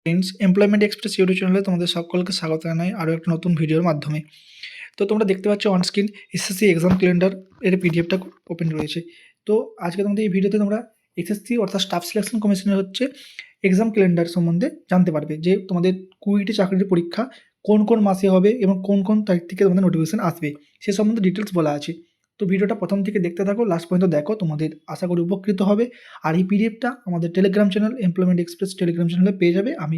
Friends, employment express YouTube চ্যানেলে তোমাদের সকলকে স্বাগত জানাই আরও একটা নতুন ভিডিওর মাধ্যমে। তো তোমরা দেখতে পাচ্ছ on screen SSC exam calendar এর পিডিএফটা ওপেন রয়েছে। তো আজকে তোমাদের এই ভিডিওতে তোমরা এসএসসি অর্থাৎ স্টাফ সিলেকশন কমিশনের হচ্ছে এক্সাম ক্যালেন্ডার সম্বন্ধে জানতে পারবে, যে তোমাদের 20টি চাকরির পরীক্ষা কোন কোন মাসে হবে এবং কোন কোন তারিখ থেকে তোমাদের নোটিফিকেশন আসবে সে সম্বন্ধে ডিটেলস বলা আছে। তো ভিডিওটা প্রথম থেকে দেখতে থাকো, লাস্ট পর্যন্ত দেখো, তোমাদের আশা করি উপকৃত হবে। আর এই পিডিএফটা আমাদের Telegram channel employment express Telegram চ্যানেলে পেয়ে যাবে, আমি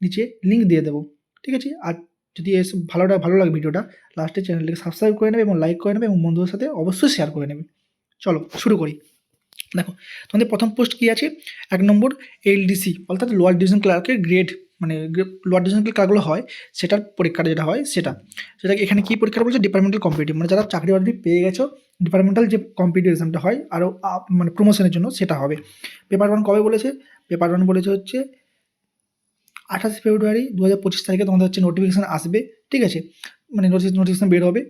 নিচে লিঙ্ক দিয়ে দেবো। ঠিক আছে, আর যদি এসব ভালো লাগে ভিডিওটা, লাস্টে চ্যানেলটিকে সাবস্ক্রাইব করে নেবে এবং লাইক করে নেবে এবং বন্ধুদের সাথে অবশ্যই শেয়ার করে নেবে। চলো শুরু করি। দেখো তোমাদের প্রথম পোস্ট কী আছে, 1 নম্বর এলডিসি অর্থাৎ লোয়ার ডিভিশন ক্লার্কের গ্রেড, মানে লোয়ার ডিভিশন ক্লার্কগুলো হয় সেটার পরীক্ষাটা যেটা হয় সেটা এখানে কী পরীক্ষাটা বলছে, ডিপার্টমেন্টাল কম্পিটিটিভ, মানে যারা চাকরি বাকরি পেয়ে গেছো ডিপার্টমেন্টাল যে কম্পিটিটিভ এক্সামটা হয় আরও মানে প্রমোশনের জন্য সেটা হবে। পেপার 1 কবে বলেছে, পেপার 1 বলেছে হচ্ছে 28 ফেব্রুয়ারি 2025 তারিখে তোমাদের হচ্ছে নোটিফিকেশান আসবে। ঠিক আছে, মানে নোটিফিকেশান বের হবে।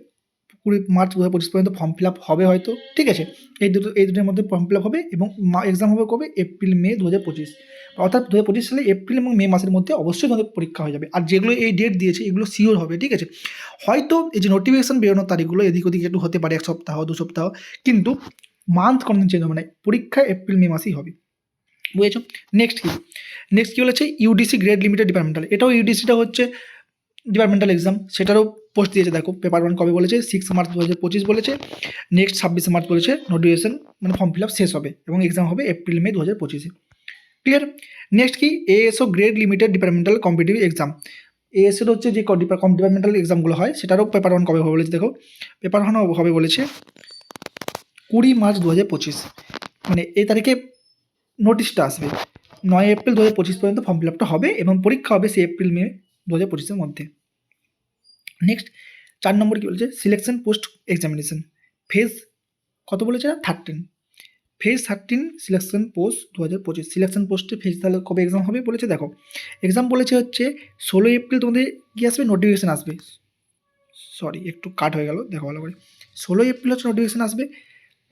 20 মার্চ 2025 পর্যন্ত ফর্ম ফিল আপ হবে হয়তো। ঠিক আছে, এই দুটোর মধ্যে ফর্ম ফিল আপ হবে এবং এক্সাম হবে কবে, এপ্রিল মে 2025, অর্থাৎ 2025 সালে এপ্রিল এবং মে মাসের মধ্যে অবশ্যই তোমাদের পরীক্ষা হয়ে যাবে। আর যেগুলো এই ডেট দিয়েছে এগুলো শিওর হবে। ঠিক আছে, হয়তো এই যে নোটিফিকেশান বেরোনোর তারিখগুলো এদিক ওদিক একটু হতে পারে, 1 সপ্তাহ 2 সপ্তাহ, কিন্তু মান্থ কোনোদিন চেঞ্জ হবে না, পরীক্ষা এপ্রিল মে মাসেই হবে। বুঝেছো? নেক্সট কী বলেছে, ইউডিসি গ্রেড লিমিটেড ডিপার্টমেন্টাল, এটাও ইউডিসিটা হচ্ছে ডিপার্টমেন্টাল এক্সাম, সেটারও পোস্ট দিয়েছে। দেখো পেপার 1 কবে বলেছে, 6 মার্চ 2025 বলেছে। নেক্সট 26 মার্চ বলেছে নোটিফিকেশন মানে ফর্ম ফিল আপ শেষ হবে এবং এক্সাম হবে এপ্রিল মে 2025। ক্লিয়ার? নেক্সট কি, ASO grade limited departmental competitive exam, এএসওর হচ্ছে যে ডিপার্টমেন্টাল এক্সামগুলো হয় সেটারও পেপার 1 কবে হবে বলেছে। দেখো পেপার 1 হবে বলেছে 20 মার্চ 2025, মানে এই তারিখে নোটিশটা আসবে। 9 এপ্রিল 2025 পর্যন্ত ফর্ম ফিল আপটা হবে এবং পরীক্ষা হবে সেই এপ্রিল মে 2025-এর মধ্যে। নেক্সট 4 নম্বর কী বলেছে, সিলেকশন পোস্ট এক্সামিনেশন ফেজ কত বলেছে, 13, ফেজ 13 সিলেকশন পোস্ট 2025, সিলেকশন পোস্টে ফেজ তাহলে কবে এক্সাম হবে বলেছে। দেখো এক্সাম বলেছে হচ্ছে 16 এপ্রিল তোমাদের কী আসবে, নোটিফিকেশান আসবে। সরি একটু কাট হয়ে গেল, দেখো ভালো করে। 16 এপ্রিল হচ্ছে নোটিফিকেশান আসবে,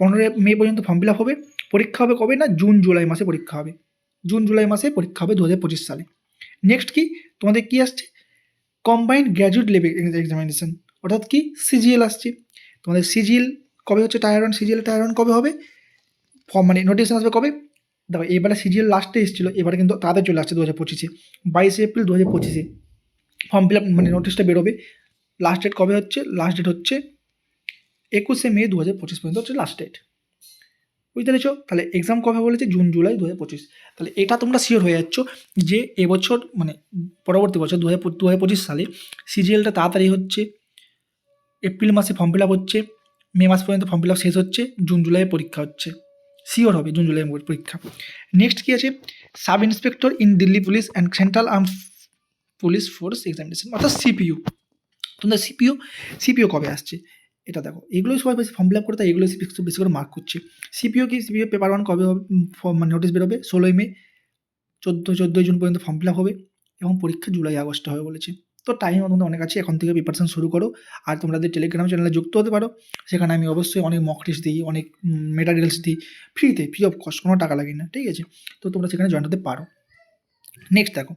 15 মে পর্যন্ত ফর্ম ফিল আপ হবে। পরীক্ষা হবে কবে না, জুন জুলাই মাসে পরীক্ষা হবে, জুন জুলাই মাসে পরীক্ষা হবে 2025 সালে। নেক্সট কি তোমাদের কী আসছে, কম্বাইন্ড গ্র্যাজুয়েট লেভেল এক্সামিনেশন অর্থাৎ কি সিজিএল আসছে। তোমাদের সিজিএল কবে হচ্ছে, টায়ার 1 সিজিএল টায়ার 1 কবে হবে, ফর্ম মানে নোটিফিকেশন আসবে কবে। দেখো এবারে সিজিএল লাস্টে এসেছিলো, এবারে কিন্তু তাদের চলে আসছে 2025-এ, 22 এপ্রিল 2025-এ ফর্ম ফিল আপ মানে নোটিশটা বেরোবে। লাস্ট ডেট কবে হচ্ছে, লাস্ট ডেট হচ্ছে 21 মে 2025 পর্যন্ত হচ্ছে লাস্ট ডেট। বুঝতে পেরেছো? তাহলে এক্সাম কবে বলেছে, জুন জুলাই 2025। তাহলে এটা তোমরা শিওর হয়ে যাচ্ছ যে এবছর মানে পরবর্তী বছর 2025 সালে সিজিএলটা তাড়াতাড়ি হচ্ছে, এপ্রিল মাসে ফর্ম ফিল আপ হচ্ছে, মে মাস পর্যন্ত ফর্ম ফিল আপ শেষ হচ্ছে, জুন জুলাই পরীক্ষা হচ্ছে, শিওর হবে জুন জুলাই পরীক্ষা। নেক্সট কী আছে, sub inspector in Delhi police and central arm police force examination অর্থাৎ সিপিইউ। তোমাদের সিপিইউ কবে আসছে এটা দেখো, এগুলোই সবাই বেশি ফর্ম ফিল আপ করে, তাই এগুলো বেশি করে মার্ক করছে। সিপিইউ কি, সিপিইউ পেপার 1 কবে হবে, মানে নোটিশ বেরোবে 16 মে, 14 জুন পর্যন্ত ফর্ম ফিল আপ হবে এবং পরীক্ষা জুলাই আগস্টে হবে বলেছে। তো টাইম তোমাদের অনেক আছে, এখন থেকে প্রিপারেশন শুরু করো। আর তোমাদের টেলিগ্রাম চ্যানেলে যুক্ত হতে পারো, সেখানে আমি অবশ্যই অনেক মক টেস্ট দিই, অনেক মেটেরিয়ালস দিই ফ্রিতে, ফ্রি অফ কস্ট, কোনো টাকা লাগে না। ঠিক আছে, তো তোমরা সেখানে জয়েন হতে পারো। নেক্সট দেখো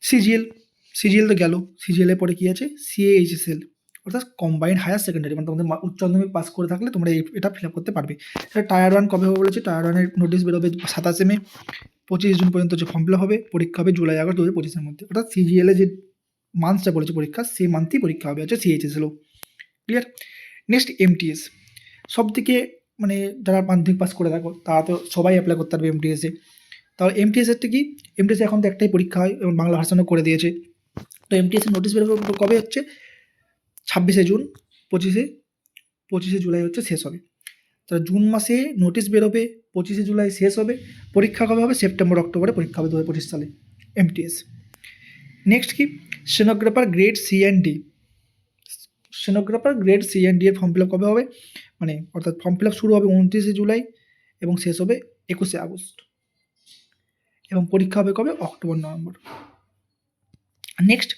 সিজিএল তো গেল, সিজিএলের পরে কী আছে, সিএএইচএসএল অর্থাৎ কম্বাইন্ড হায়ার সেকেন্ডারি, মানে তোমাদের উচ্চ মাধ্যমিক পাস করে থাকলে তোমরা এটা ফিল আপ করতে পারবে। সেটা টায়ার 1 কবে হবে বলেছে, টায়ার 1-এর নোটিশ বেরোবে 27 মে, 25 জুন পর্যন্ত যে ফর্ম ফিল আপ হবে, পরীক্ষা হবে জুলাই আগস্ট 2025-এর মধ্যে। অর্থাৎ সিজিএলে যে মান্থটা বলেছে পরীক্ষা, সেই মান্থেই পরীক্ষা হবে হচ্ছে সিএইচএসএলও। ক্লিয়ার? নেক্সট এমটিএস, সব থেকে মানে যারা মাধ্যমিক পাস করে থাকো তারা তো সবাই অ্যাপ্লাই করতে পারবে এমটিএসে। তাহলে এমটিএসেরটা কি, এমটিএসে এখন তো একটাই পরীক্ষা হয় এবং বাংলা ভার্সনও করে দিয়েছে। তো এমটিএসের নোটিশ বেরোবে কবে হচ্ছে, 26 জুন, 25 জুলাই হচ্ছে শেষ হবে। তো জুন মাসে নোটিশ বেরোবে, 25 জুলাই শেষ হবে, পরীক্ষা কবে হবে, সেপ্টেম্বর অক্টোবরে পরীক্ষা হবে 2025 সালে এমটিএস। নেক্সট কি, stenographer grade C and D, stenographer grade C and D এর ফর্ম ফিল আপ কবে হবে, মানে অর্থাৎ ফর্ম ফিল আপ শুরু হবে 29 জুলাই এবং শেষ হবে 21 আগস্ট এবং পরীক্ষা হবে কবে, October November. Next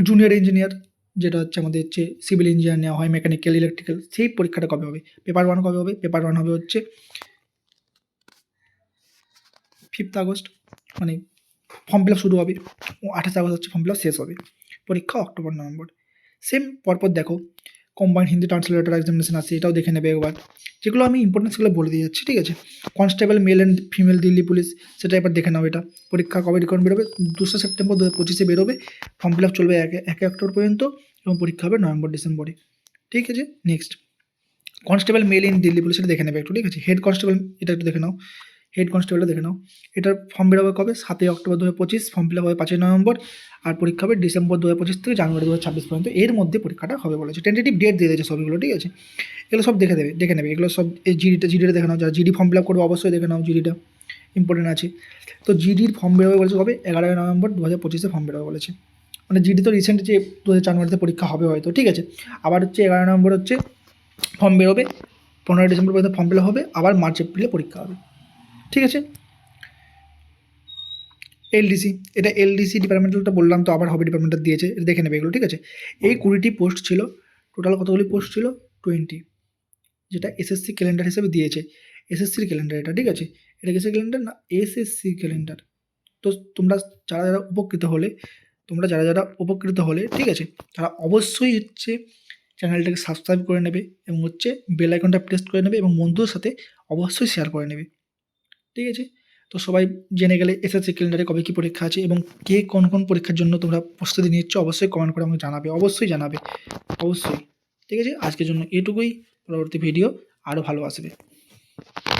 junior engineer, যেটা হচ্ছে আমাদের হচ্ছে সিভিল ইঞ্জিনিয়ার নেওয়া হয়, মেকানিক্যাল ইলেকট্রিক্যাল, সেই পরীক্ষাটা কবে হবে, পেপার 1 কবে হবে, পেপার 1 হবে হচ্ছে 5 আগস্ট, মানে ফর্ম ফিল আপ শুরু হবে, 28 আগস্ট হচ্ছে ফর্ম ফিল আপ শেষ হবে, পরীক্ষা অক্টোবর নভেম্বর। সেম পরপর দেখো কম্বাইন্ড হিন্দি ট্রান্সলেটর এক্সামিনেশন আছে, এটাও দেখে নেবে একবার। যেগুলো আমি ইম্পর্টেন্ট সেগুলো বলে দিয়ে যাচ্ছি, ঠিক আছে। Constable male and female Delhi police, সেটা এবার দেখে নাও। এটা পরীক্ষা কবে রিকন বেরোবে? 2 সেপ্টেম্বর 2025 বেরোবে। ফর্ম ফিল আপ চলবে 1 অক্টোবর পর্যন্ত এবং পরীক্ষা হবে নভেম্বর ডিসেম্বরে, ঠিক আছে। Next constable mail in Delhi police, এটা দেখে নেবে একটু, ঠিক আছে। হেড কনস্টেবল এটা একটু দেখে নাও, হেড কনস্টেবলটা দেখে নাও। এটার ফর্ম বেরোবে কবে? 7 অক্টোবর 2025, ফর্ম ফিল আপ হবে 5 নভেম্বর, আর পরীক্ষা হবে ডিসেম্বর 2025 থেকে জানুয়ারি 2026 পর্যন্ত, এর মধ্যে পরীক্ষাটা হবে বলেছে। টেন্টেটিভ ডেট দিয়ে দিয়েছে সবগুলো, ঠিক আছে। এগুলো সব দেখে নেবে এগুলো সব। এই জিডিটা দেখে নাও, যারা জিডি ফর্ম ফিল আপ করবে অবশ্যই দেখে নাও, জিডিটা ইম্পর্টেন্ট আছে। তো জিডির ফর্ম বেরোবে বলেছে কবে? 11 নভেম্বর 2025 ফর্ম বেরোবে বলেছে। মানে জিডি তো রিসেন্ট যে 2004 পরীক্ষা হবে হয়তো, ঠিক আছে। আবার হচ্ছে 11 নভেম্বর হচ্ছে ফর্ম বেরোবে, 15 ডিসেম্বর পর্যন্ত ফর্ম ফিল আপ হবে, আবার মার্চ এপ্রিলে পরীক্ষা হবে, ঠিক আছে। এলডিসি, এটা এলডিসি ডিপার্টমেন্টালটা বললাম তো, আবার হবে ডিপার্টমেন্টাল দিয়েছে, এটা দেখে নেবে এগুলো, ঠিক আছে। এই 20টি পোস্ট ছিল, টোটাল কতগুলি পোস্ট ছিল? 20, যেটা এসএসসি ক্যালেন্ডার হিসেবে দিয়েছে। এসএসসির ক্যালেন্ডার এটা, ঠিক আছে। এটা কিসের ক্যালেন্ডার? না, এসএসসি ক্যালেন্ডার। তো তোমরা যারা যারা উপকৃত হলে, ঠিক আছে, তারা অবশ্যই হচ্ছে চ্যানেলটাকে সাবস্ক্রাইব করে নেবে এবং হচ্ছে বেল আইকনটা প্রেস করে নেবে এবং বন্ধুদের সাথে অবশ্যই শেয়ার করে নেবে, ঠিক আছে। তো সবাই জেনে গেলে এসএসসি ক্যালেন্ডারে কবে কী পরীক্ষা আছে এবং কে কোন কোন পরীক্ষার জন্য তোমরা প্রস্তুতি নিচ্ছ, অবশ্যই কমেন্ট করে আমাকে জানাবে, অবশ্যই জানাবে, অবশ্যই, ঠিক আছে। আজকের জন্য এটুকুই, পরবর্তী ভিডিও আরও ভালো আসবে।